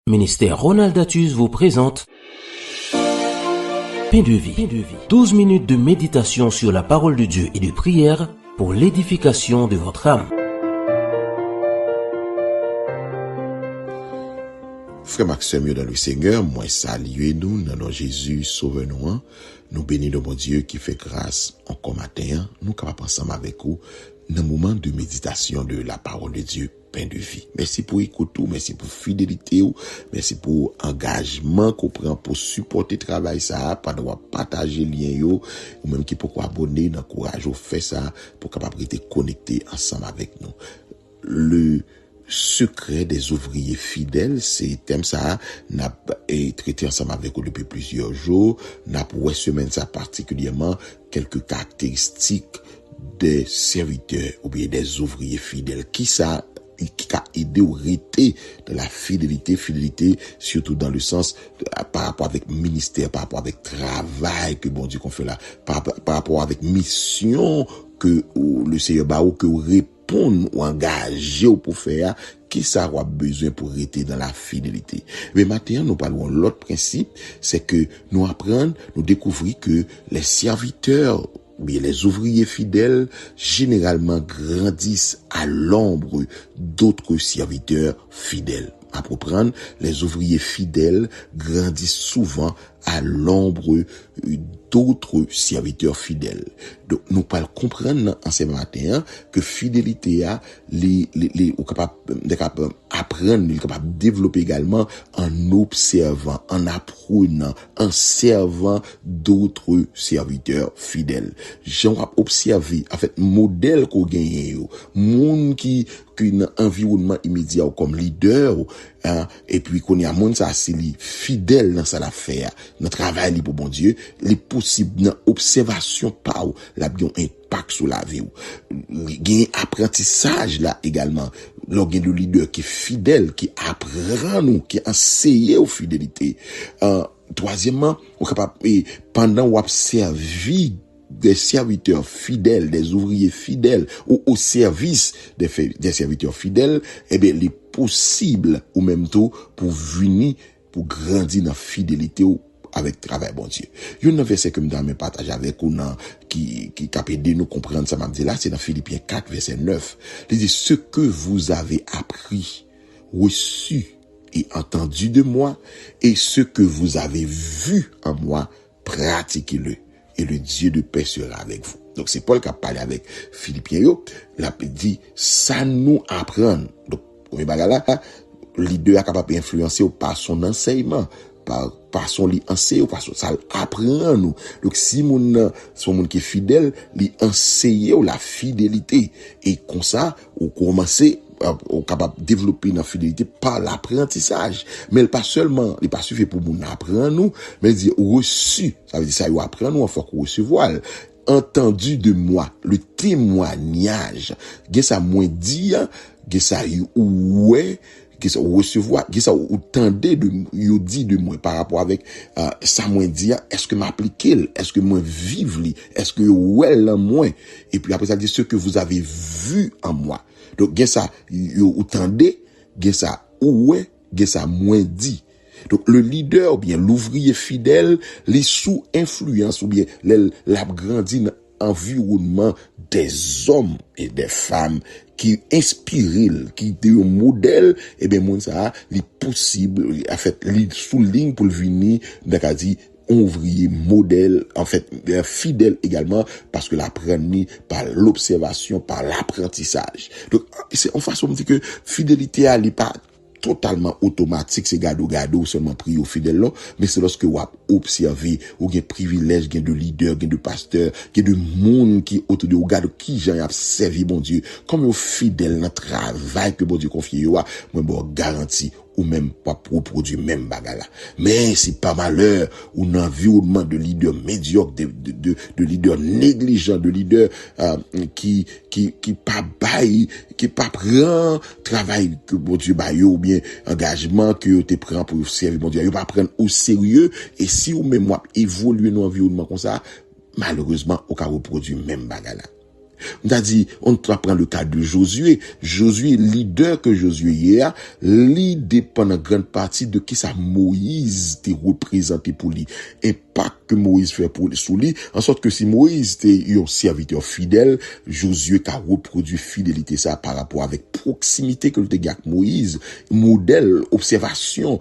Ministère Ronald Datus vous présente Pain de vie. 12 minutes de méditation sur la parole de Dieu et de prière pour l'édification de votre âme. Frère Maxime dans le Seigneur, moi saluez nous, dans notre Jésus, sauvez-nous. Nous bénissons mon Dieu qui fait grâce encore matin. Nous capables ensemble avec vous dans le moment de méditation de la parole de Dieu, pain de vie. Merci pour écouter, merci pour fidélité, merci pour engagement qu'on prend pour supporter le travail ça, pour partager le lien ou même qui pour abonner, dans courage, fait ça pour capable rester connecté ensemble avec nous. Le secret des ouvriers fidèles, c'est thème ça n'a traité ensemble avec vous depuis plusieurs jours. N'a pour semaine ça particulièrement quelques caractéristiques des serviteurs ou bien des ouvriers fidèles qui a aidé ou arrêté de la fidélité surtout dans le sens par rapport avec ministère, par rapport avec travail que bon Dieu qu'on fait là, par rapport avec mission que le Seigneur Bao que répondre ou engager pour faire qui ça aura besoin pour rester dans la fidélité. Mais maintenant, nous parlons de l'autre principe, c'est que nous apprenons, nous découvrons que les serviteurs bien les ouvriers fidèles généralement grandissent à l'ombre d'autres serviteurs fidèles. À prendre, les ouvriers fidèles grandissent souvent à l'ombre d'autres serviteurs fidèles. Donc, nous pouvons comprendre en ce matin que fidélité a capable apprendre, capable de développer également en observant, en apprenant, en servant d'autres serviteurs fidèles. J'ai observé, en fait, modèle qu'on gagne, monde qui un environnement immédiat comme leader, et puis qu'on y a monde ça c'est fidèle dans ça l'affaire, dans travail pour bon Dieu, les possibles dans observation par la bien impact sur la vie. Gain apprentissage là également. L'organe de leader qui est fidèle, qui apprend nous, qui enseigne aux fidélité. Troisièmement, on capable pendant ou observer des serviteurs fidèles, des ouvriers fidèles ou au service des serviteurs fidèles, eh bien, les possibles ou même tout pour venir, pour grandir dans la fidélité ou avec travail bon Dieu. Il y a un verset que je me partage avec vous qui capable de nous comprendre ça m'a dit là, c'est dans Philippiens 4 verset 9. Il dit ce que vous avez appris, reçu et entendu de moi et ce que vous avez vu en moi, pratiquez-le. Et le Dieu de paix sera avec vous. Donc, c'est Paul qui a parlé avec Philippiens. Il a dit, ça nous apprend. Donc, premier bagage là, le leader est capable d'influencer par son enseignement, par son enseignement, par son, ça apprend nous. Donc, si son monde qui est fidèle, il enseigne la fidélité. Et comme ça, on commence capable de développer une fidélité par l'apprentissage. Mais il pas seulement, il pas suffit pour nous apprendre nous, mais il dit reçu. Ça veut dire ça, il apprend nous, il faut qu'on recevoir. Entendu de moi, le témoignage. Qu'est-ce ça moins dit, qu'est-ce ça ouais, qu'est-ce ça recevoir, qu'est-ce ça ou tendez de yo dit de moi par rapport avec ça moins dit, est-ce que m'appliquer, est-ce que moi vivre, est-ce que ouais là moins. Et puis après ça dit ce que vous avez vu en moi. Donc, gen ça, ou tendez, gen ça, oué, gen ça, moins dit. Donc, le leader, ou bien, l'ouvrier fidèle, les sous influence, ou bien, la grandi dans l'environnement des hommes et des femmes qui inspirent, qui sont un modèle, et bien, mon ça, les possibles, en fait, les souligne pour le venir, d'accord, dit, ouvrier modèle, en fait, fidèle également, parce que l'apprendre par l'observation, par l'apprentissage. Donc, c'est en façon de dire que fidélité, elle n'est pas totalement automatique, c'est gado seulement prier au fidèle là, mais c'est lorsque vous observez, ou gen privilège, gen de leader, gen de pasteur, gen de monde qui autour de vous, gado qui j'en a servi bon Dieu, comme vous fidèle dans le travail que bon Dieu confie, moi bon garantie ou même pas pour produire même bagala. Mais c'est pas malheur ou un environnement de leaders médiocres, de leaders négligents, de leaders qui pas bail, qui pas prend travail que bon Dieu baille ou bien engagement que tu prend pour servir bon Dieu, il pas prendre au sérieux et si ou même moi évoluer dans un environnement comme ça, malheureusement au cas reproduire même bagala. On a dit, on prend le cas de Josué. Josué, leader que Josué hier, lui dépend en grande partie de qui ça Moïse t'est représenté pour lui. Et pas que Moïse fait pour sous lui, en sorte que si Moïse était un serviteur fidèle, Josué a reproduit fidélité ça par rapport avec proximité que le te avec Moïse, modèle, observation,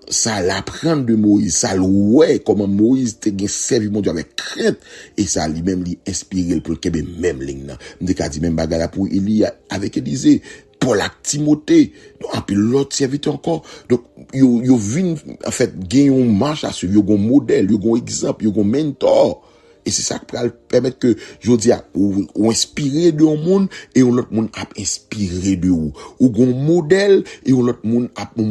ça l'apprend de Moïse, ça ouais comment Moïse te servi mon Dieu avec crainte, et ça lui-même lui inspiré pour le même ligne. M'de ka dit même bagarre pour Élie avec Élisée, Paul ak Timothée, et puis l'autre serviteur encore. Donc yo vinn en fait gen yon marche à suivre, yo gon modèle, yo gon exemple, yo gon mentor. Et c'est ça qui va permettre que, je dis, ou inspirer de un monde, et un autre monde a inspiré de ou. Ou gon modèle, et un autre monde a un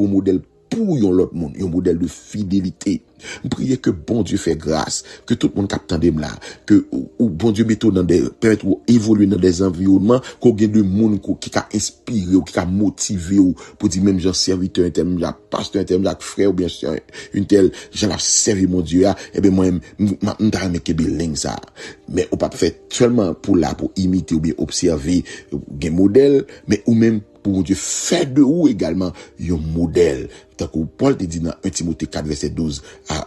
modèle pour yon l'autre monde, un modèle de fidélité. Je prie que bon Dieu fait grâce, que tout le monde capte de là, que ou bon Dieu mette dans des peut-être évoluer dans des environnements qu'on gagne de monde qui a inspiré ou qui a motivé ou pour dire même genre serviteur interne, genre pasteur interne, genre frère ou bien sûr une telle j'en a servi mon Dieu et ben moi m'ta me kebe ligne ça, mais on pas fait seulement pour imiter ou bien observer des modèles, mais ou même pour mon Dieu faire de ou également un modèle. Tant que Paul te dit dans 1 Timothée 4 verset 12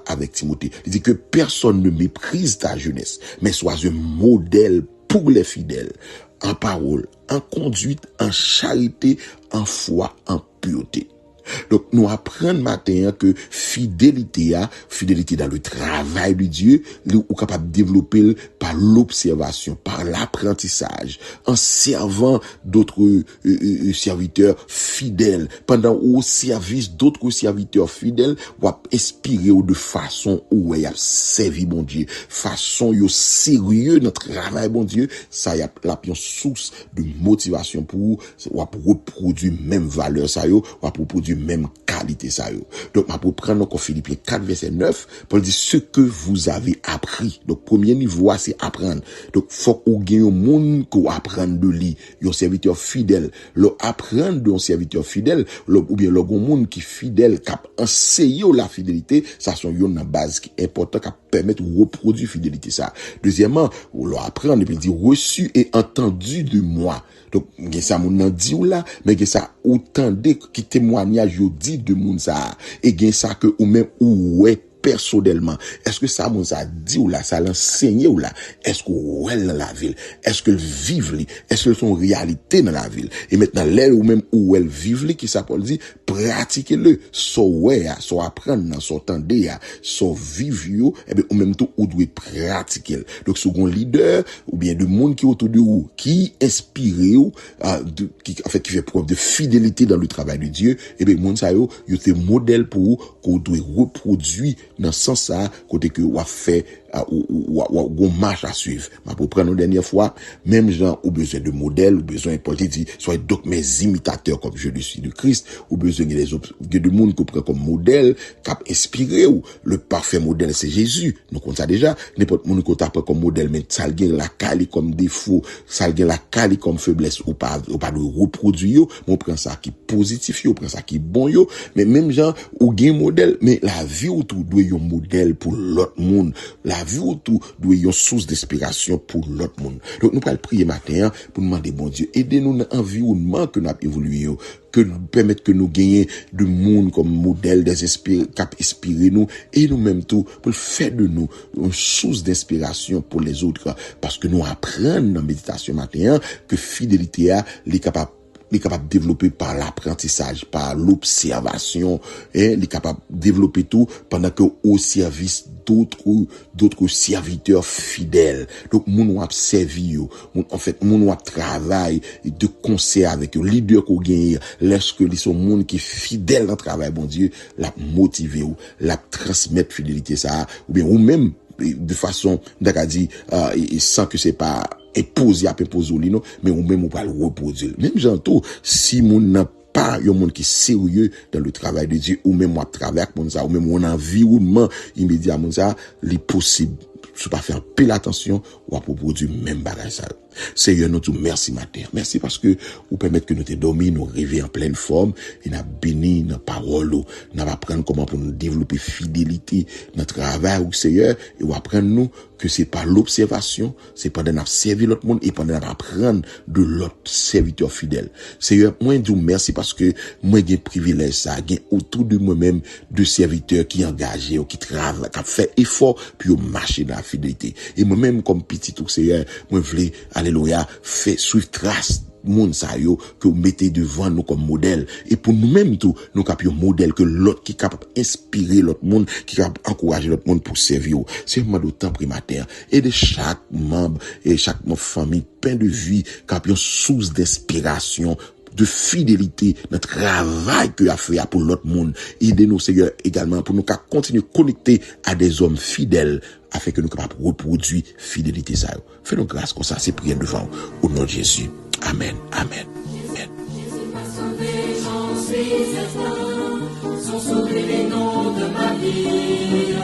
avec Timothée, il dit que personne ne méprise ta jeunesse, mais sois un modèle pour les fidèles, en parole, en conduite, en charité, en foi, en pureté. Donc, nous apprenons matin que fidélité dans le travail de Dieu, nous sommes capables de développer par l'observation, par l'apprentissage, en servant d'autres serviteurs fidèles, pendant au service d'autres serviteurs fidèles, ou inspirer de façon où il a servi mon Dieu, façon yo sérieux notre travail mon Dieu, ça y a une source de motivation pour reproduire même valeur ça yo, ou reproduire même qualité ça yo. Donc ma pour prendre encore Philippiens 4 verset 9, Paul dit ce que vous avez appris. Donc premier niveau c'est apprendre. Donc faut qu'on gagne un monde qu'on apprendre de lui, un serviteur fidèle. Le apprendre de un serviteur fidèle, ou bien le monde qui fidèle cap enseigner la fidélité, ça sont une base qui est important qui permettre de reproduire fidélité ça. Deuxièmement, on leur apprendre et puis dit reçu et entendu de moi. Donc gen ça moun nan di ou là, mais gen ça autant de qui témoignage yo dit de moun ça et gen ça que ou même ou ouais personnellement. Est-ce que ça moun ça dit ou là, ça l'enseigné ou là? Est-ce que elle dans la ville? Est-ce que vivent li? Est-ce que son réalité dans la ville? Et maintenant l'air ou même où elle vivent li qui ça Paul dit pratiquez-le, so ouais, so apprendre, so tendre, so vivre yo, et bien ou même tout ou doit pratiquer. Donc second leader ou bien de monde qui autour de vous qui inspire ou qui en fait qui fait preuve de fidélité dans le travail de Dieu, et bien monde ça yo c'est modèle pour qu'on doit reproduire dans ce sens ça côté que ou a fait ou marche à suivre. Mais pour prendre une dernière fois, même gens ont besoin de modèles, ou besoin Paul dit soyez donc mes imitateurs comme je le suis de Christ, ou besoin de monde qu'on prend comme modèle, cap inspiré ou le parfait modèle c'est Jésus. Nous connaissons ça déjà, n'importe monde qu'on tape comme modèle mais ça gagne la qualité comme défaut, ça gagne la qualité comme faiblesse ou pas de reproduire, on prend ça qui positif, on prend ça qui bon yo, mais même gens ou gagne modèle mais la vie autour doit un modèle pour l'autre monde. La vie autour doit une source d'inspiration pour l'autre monde. Donc nous allons prier matin pour demander bon Dieu, aidez-nous dans l'environnement que nous avons évolué, que nous permettre que nous gagnions de monde comme modèle des cap inspirer nous et nous-mêmes tout pour faire de nous une source d'inspiration pour les autres, parce que nous apprenons dans la méditation matin que fidélité est capable de développer par l'apprentissage, par l'observation, et il est capable de développer tout pendant que au service d'autres serviteurs fidèles. Donc, moun wap servi yo, en fait, moun wap travail de concert avec eux, leader qu'on gagne, lorsque ils sont moun qui fidèle dans le travail, bon Dieu, la motiver ou, la transmettre fidélité ça, ou bien, ou même, de façon, d'accord dit, sans que c'est pas imposé au lino, mais ou même on va le reproduire. Même j'entends, si mon n'a pas un monde qui est sérieux dans le travail de Dieu, ou même moi travaille avec mon ça, ou même mon environnement immédiat mon ça, les possible sou pas faire pile attention ou à produire même bagage ça. Seigneur, nous te merci matin. Merci parce que vous permettez que nous te dormi, nous rêver en pleine forme et nous béni dans parole, nous apprendre comment pour nous développer fidélité dans le travail ou Seigneur et vous apprendre nous que c'est pas l'observation, c'est pendant nous servir l'autre monde et pendant nous apprendre de l'autre serviteur fidèle. Seigneur, moi je vous merci parce que moi j'ai privilège ça, j'ai autour de moi-même de serviteurs qui engagés ou qui travaillent, qui fait effort pour marcher dans la fidélité. Et moi-même comme petit tout Seigneur, moi voulais alléluia, fait suivre trace moun sa yo que vous mettez devant nous comme modèle et pour nous-mêmes tout nous capions modèle que l'autre qui est capable d'inspirer l'autre monde qui est capable d'encourager l'autre monde pour servir. C'est un d'autant primaire et de chaque membre et chaque famille plein de vie capions source d'inspiration de fidélité dans le travail que a fait pour l'autre monde. Aidez-nous, Seigneur, également pour nous continuer connecter à des hommes fidèles afin que nous capables de reproduire fidélité ça. Fais-nous grâce comme ça, c'est prière devant au nom de Jésus. Amen. Amen. Amen. Jésus m'a sauvé, j'en suis certain. Sont sauvés les noms de ma vie.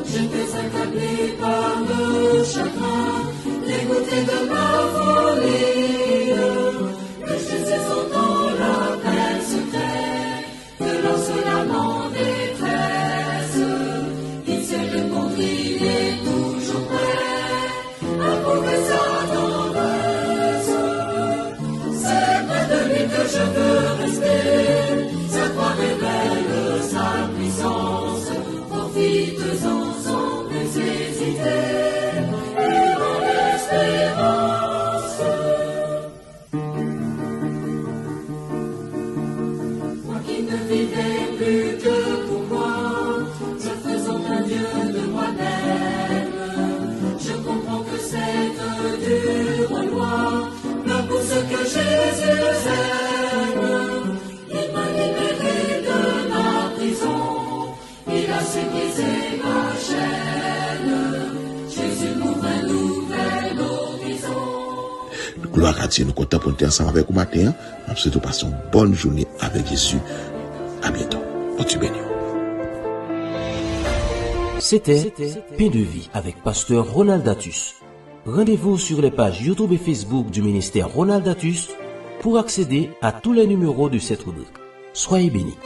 J'étais accablé par le chagrin, dégoûté de ma folie. Mais Jésus entend l'appel secret, que lance l'amant détresse. Il sait le contre, il est toujours prêt à prouver sa tendresse. C'est près de lui que je veux rester, sa croix révèle sa puissance. Profites-en sans plus hésiter, et en espérance. Moi qui ne vivais plus que pour moi, me faisant un Dieu de moi-même, je comprends que cette dure loi me pousse que Jésus aime. Il m'a libéré de ma prison, il a su briser ma chaîne. Jésus m'ouvre un nouvel horizon. Gloire à Dieu, nous comptons pour être ensemble avec vous matin. Nous souhaitons passer une bonne journée avec Jésus. À bientôt. Dieu béni. C'était Pain de vie avec Pasteur Ronald Datus. Rendez-vous sur les pages YouTube et Facebook du ministère Ronald Datus pour accéder à tous les numéros de cette rubrique. Soyez bénis.